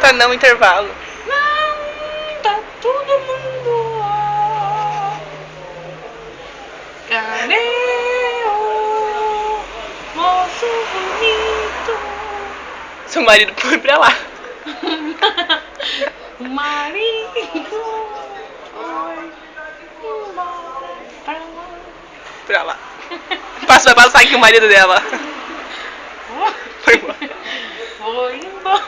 Tá não, intervalo. Não, tá todo mundo lá. Cadê o moço bonito? Seu marido foi pra lá. O marido foi embora pra lá. Pra lá. Vai passar aqui o marido dela. Foi embora. Foi embora.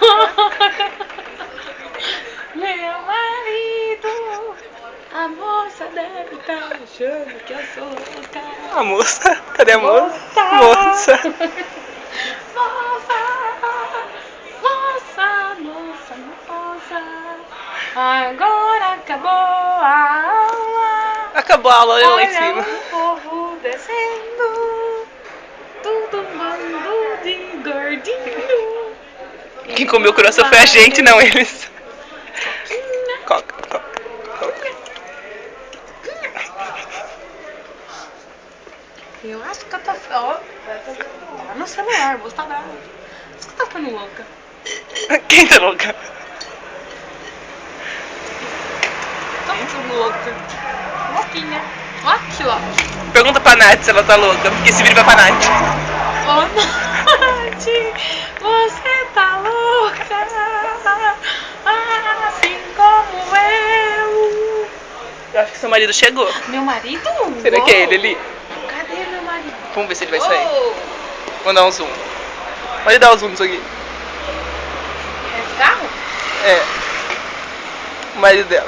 Meu marido. A moça deve estar achando que eu sou louca. A moça. Cadê a moça? Moça. Moça. Moça. Agora acabou a aula. Acabou a aula, olha lá em Olha cima. o povo descendo. Tudo um bando de gordinho. Quem comeu croissant foi a gente, não eles. Coca. Eu acho que eu tô. Ó, no celular, você tá bravo. Você tá ficando louca. Quem tá louca? Tô ficando louca. Louquinha. Ó aqui, ó. Pergunta pra Nath se ela tá louca, porque esse vídeo vai pra Nath. Ô, Nath, você tá louca. Assim como eu. Eu acho que seu marido chegou. Meu marido? Será que é ele ali? Cadê meu marido? Vamos ver se ele vai sair. Ô, Vamos dar um zoom. Pode dar um zoom nisso aqui. é carro? É. O marido dela.